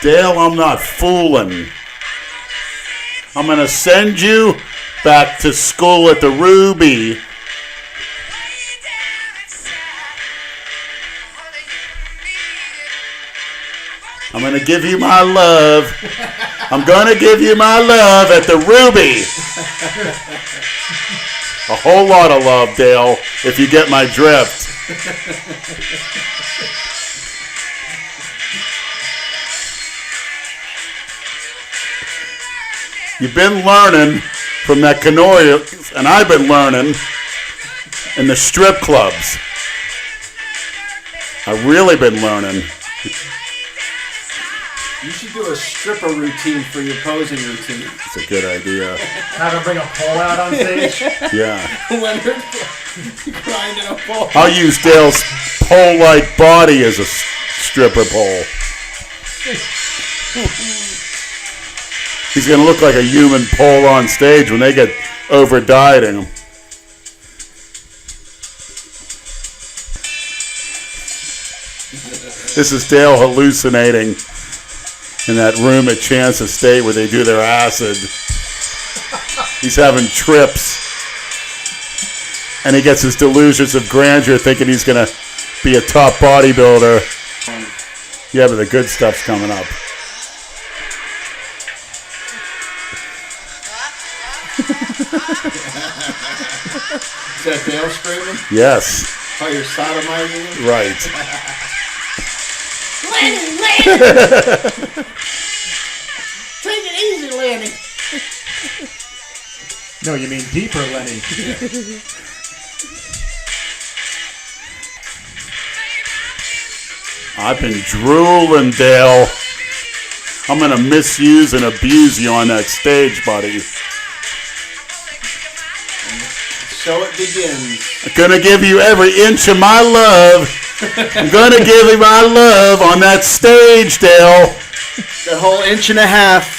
Dale, I'm not fooling. I'm going to send you back to school at the Ruby. I'm going to give you my love. I'm going to give you my love at the Ruby. A whole lot of love, Dale, if you get my drift. You've been learning from that canoe, and I've been learning in the strip clubs. I've really been learning. You should do a stripper routine for your posing routine. It's a good idea. Have him bring a pole out on stage. Yeah. Leonard grinding a pole. I'll use Dale's pole-like body as a stripper pole. He's going to look like a human pole on stage when they get over-dieting him. This is Dale hallucinating in that room at Chance Estate where they do their acid. He's having trips. And he gets his delusions of grandeur thinking he's going to be a top bodybuilder. Yeah, but the good stuff's coming up. Is that Dale screaming? Yes. Oh, you're sodomizing him? Right. Lenny! Take it easy, Lenny. No, you mean deeper, Lenny. I've been drooling, Dale. I'm going to misuse and abuse you on that stage, buddy. So it begins. I'm going to give you every inch of my love. I'm going to give you my love on that stage, Dale. The whole inch and a half.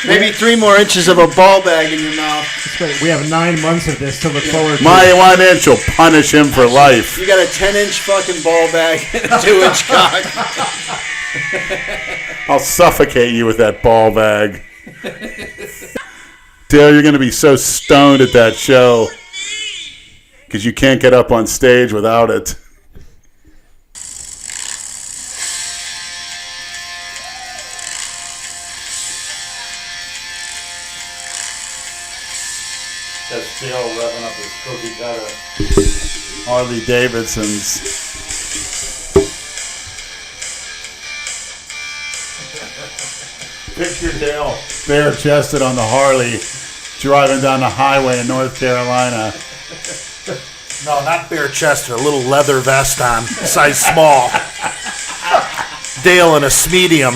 Maybe 3 more inches of a ball bag in your mouth. That's right. We have 9 months of this to look forward to. My 1 inch will punish him for life. You got a 10-inch fucking ball bag and a 2-inch cock. I'll suffocate you with that ball bag. Dale, you're going to be so stoned at that show because you can't get up on stage without it. That's Dale revving up his cookie cutter Harley Davidsons. Picture Dale bare-chested on the Harley driving down the highway in North Carolina. No, not bare-chested. A little leather vest on, size small. Dale in a medium.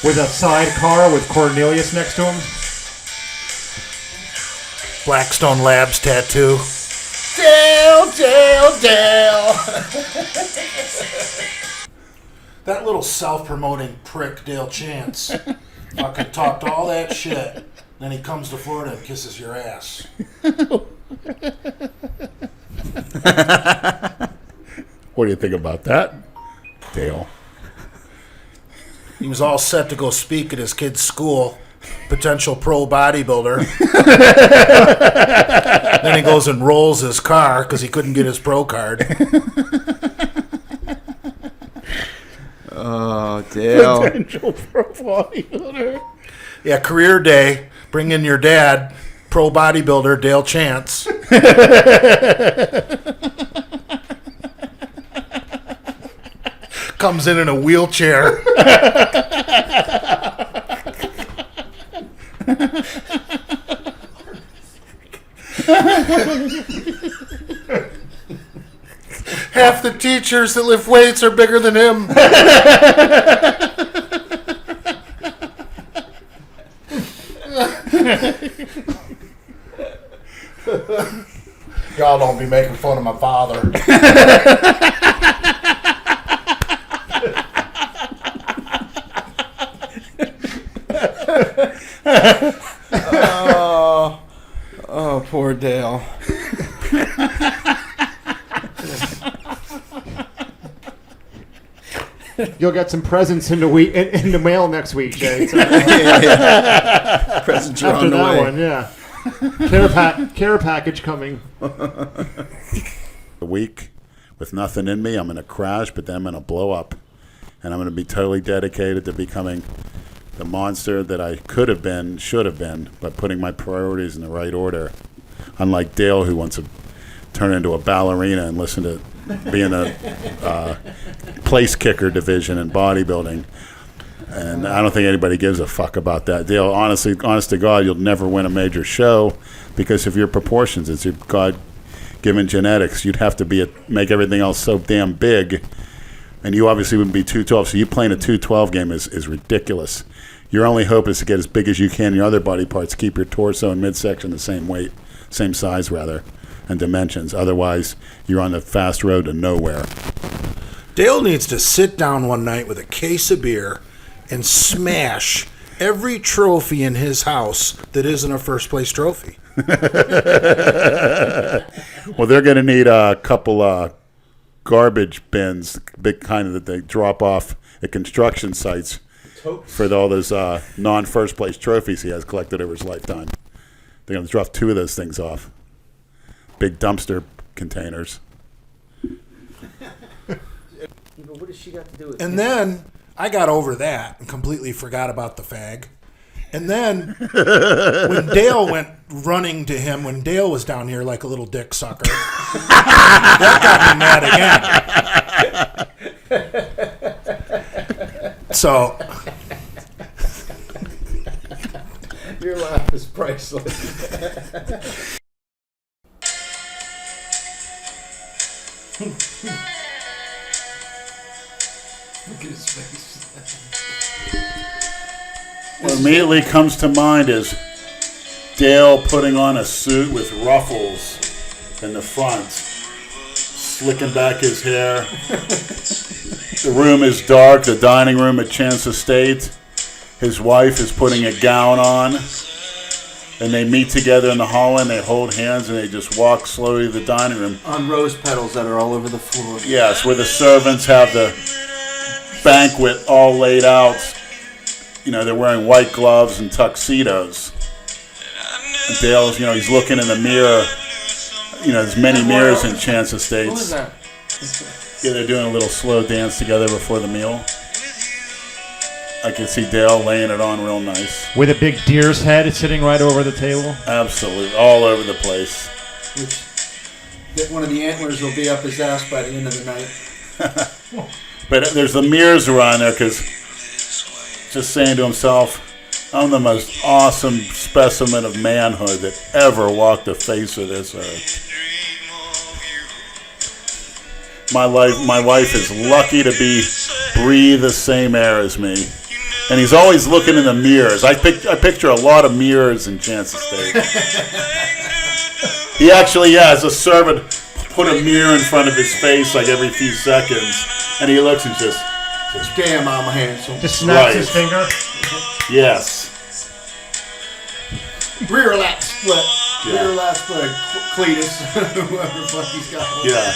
With a sidecar with Cornelius next to him. Blackstone Labs tattoo. Dale, Dale, Dale. That little self-promoting prick, Dale Chance, fucking talked all that shit. Then he comes to Florida and kisses your ass. What do you think about that, Dale? He was all set to go speak at his kid's school, potential pro bodybuilder. Then he goes and rolls his car because he couldn't get his pro card. Oh, Dale. Potential pro bodybuilder. Yeah, career day. Bring in your dad, pro bodybuilder Dale Chance. Comes in a wheelchair. Half the teachers that lift weights are bigger than him. Y'all don't be making fun of my father. Oh, poor Dale. You'll get some presents in the mail next week, Jay. So Presents are after on the that way. one, yeah. Care package coming. A week with nothing in me, I'm going to crash, but then I'm going to blow up. And I'm going to be totally dedicated to becoming the monster that I could have been, should have been, by putting my priorities in the right order. Unlike Dale, who wants to turn into a ballerina and listen to be in a place kicker division in bodybuilding. And I don't think anybody gives a fuck about that. Dale, honest to God, you'll never win a major show because of your proportions. It's your God-given genetics. You'd have to make everything else so damn big, and you obviously wouldn't be 212. So you playing a 212 game is ridiculous. Your only hope is to get as big as you can in your other body parts. Keep your torso and midsection the same weight, same size rather, and dimensions. Otherwise, you're on the fast road to nowhere. Dale needs to sit down one night with a case of beer and smash every trophy in his house that isn't a first place trophy. Well, they're going to need a couple garbage bins, big kind that they drop off at construction sites for all those non-first place trophies he has collected over his lifetime. They're going to drop 2 of those things off. Big dumpster containers. What does she got to do with And then I got over that and completely forgot about the fag. And then when Dale went running to him, when Dale was down here like a little dick sucker, that got me mad again. So Your laugh is priceless. Look at his face. What immediately comes to mind is Dale putting on a suit with ruffles in the front, slicking back his hair. The room is dark, the dining room at Chance Estate. His wife is putting a gown on, and they meet together in the hall and they hold hands and they just walk slowly to the dining room. On rose petals that are all over the floor. Yes, where the servants have the banquet all laid out. You know, they're wearing white gloves and tuxedos. And Dale's, he's looking in the mirror. There's many mirrors in Chance Estates. What was that? Yeah, they're doing a little slow dance together before the meal. I can see Dale laying it on real nice. With a big deer's head sitting right over the table. Absolutely. All over the place. That one of the antlers will be up his ass by the end of the night. But there's the mirrors around there because just saying to himself, I'm the most awesome specimen of manhood that ever walked the face of this earth. My wife is lucky to breathe the same air as me. And he's always looking in the mirrors. I picture a lot of mirrors in Chance Estate. He actually, as a servant, put a mirror in front of his face like every few seconds. And he looks and just Damn, I'm handsome. Just snaps his finger. yes. Rear lat split. Yeah. Rear lat split. Cletus. Whoever the fuck he's got. Yeah.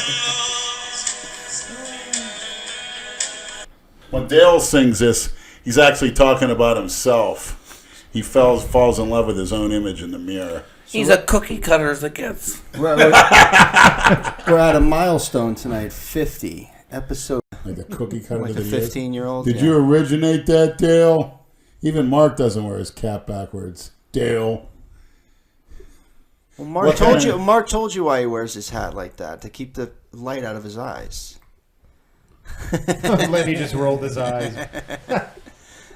When Dale sings this, he's actually talking about himself. He falls in love with his own image in the mirror. He's a cookie cutter as it gets. We're at a milestone tonight. 50 episode. Like a cookie cutter Like to a the 15-year-old. Did you originate that, Dale? Even Mark doesn't wear his cap backwards. Dale. Well, Mark told you. Mark told you why he wears his hat like that, to keep the light out of his eyes. Lenny just rolled his eyes.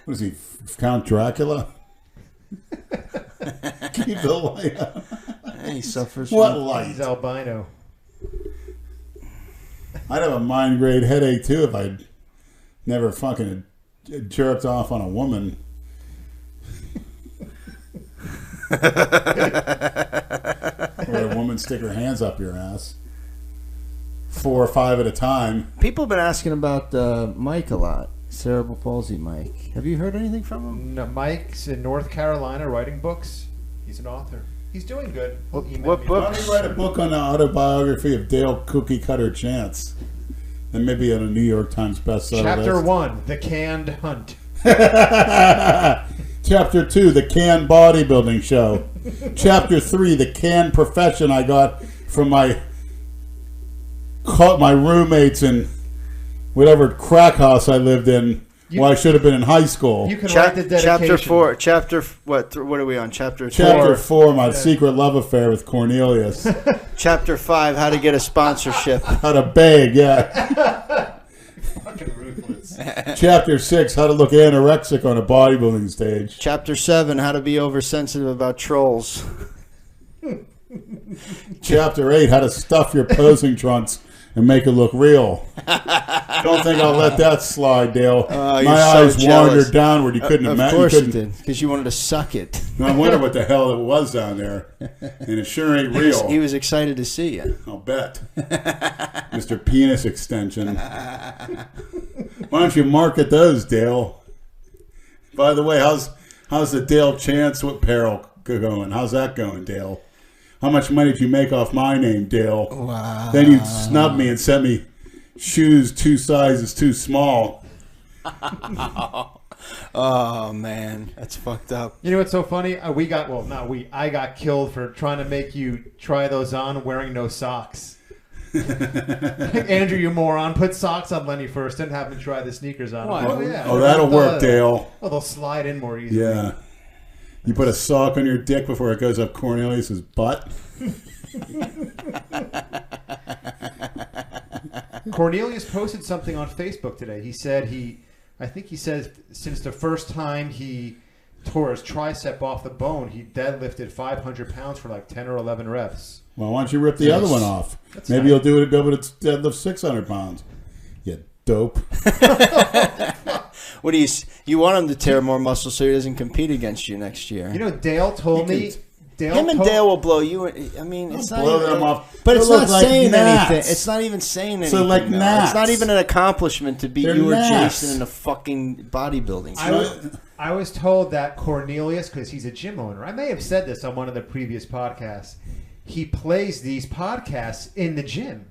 What is he, Count Dracula? Keep the light out. He suffers What from... light? He's albino. I'd have a mind grade headache too if I'd never fucking jerked off on a woman. Or a woman stick her hands up your ass. 4 or 5 at a time. People have been asking about Mike a lot. Cerebral palsy Mike. Have you heard anything from him? No, Mike's in North Carolina writing books. He's an author. He's doing good. What Why don't books? you write a book on the autobiography of Dale Cookie Cutter Chance? And maybe on a New York Times bestseller Chapter list. 1, The Canned Hunt. Chapter 2, The Canned Bodybuilding Show. Chapter 3, The Canned Profession I got from my roommates in whatever crack house I lived in while I should have been in high school. You can write the dedication. Chapter 4. What are we on? Chapter 4, my secret love affair with Cornelius. Chapter 5, how to get a sponsorship. How to beg, yeah. Fucking ruthless. Chapter 6, how to look anorexic on a bodybuilding stage. Chapter 7, how to be oversensitive about trolls. Chapter 8, how to stuff your posing trunks and make it look real. Don't think I'll let that slide, Dale. My eyes wandered downward. You couldn't imagine. Of course it did, because you wanted to suck it. I wonder what the hell it was down there. And it sure ain't real. He was excited to see you. I'll bet. Mr. Penis Extension. Why don't you market those, Dale? By the way, how's the Dale Chance apparel going? How's that going, Dale? How much money did you make off my name, Dale? Wow. Then you snubbed me and sent me shoes 2 sizes too small. Oh, man. That's fucked up. You know what's so funny? I got killed for trying to make you try those on wearing no socks. Andrew, you moron. Put socks on Lenny first and have him try the sneakers on. Why? Oh, yeah. Oh, that'll work, Dale. Oh, they'll slide in more easily. Yeah. You put a sock on your dick before it goes up Cornelius's butt. Cornelius posted something on Facebook today. He said I think he said since the first time he tore his tricep off the bone, he deadlifted 500 pounds for like 10 or 11 reps. Well, why don't you rip the other one off? Maybe you'll do it to deadlift 600 pounds. You dope. What do you want him to tear more muscle so he doesn't compete against you next year? You know, Dale told me. Him and Dale will blow you. I mean, it's not blow even, them off. but it's They'll not look like saying gnats. anything. It's not even saying anything. So like though. gnats. It's not even an accomplishment to beat They're you or gnats. Jason in a fucking bodybuilding. I was told that Cornelius, because he's a gym owner, I may have said this on one of the previous podcasts, he plays these podcasts in the gym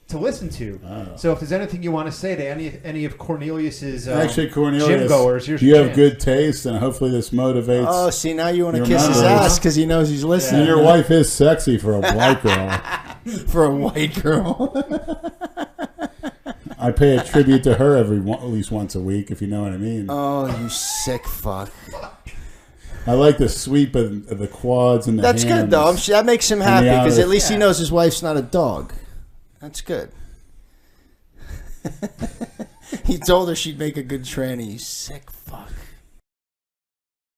to listen to. Oh. So if there's anything you want to say to any of Cornelius's Actually, Cornelius, gym goers, here's you your have chance. good taste, and hopefully this motivates. Oh, see, now you want to Your kiss his memories. ass because he knows he's listening. And your wife is sexy for a white girl. For a white girl. I pay a tribute to her at least once a week, if you know what I mean. Oh, you sick fuck. I like the sweep of the quads and the That's hands. good, though. That makes him the happy because outer- at least he knows his wife's not a dog. That's good. He told her she'd make a good tranny. You sick fuck.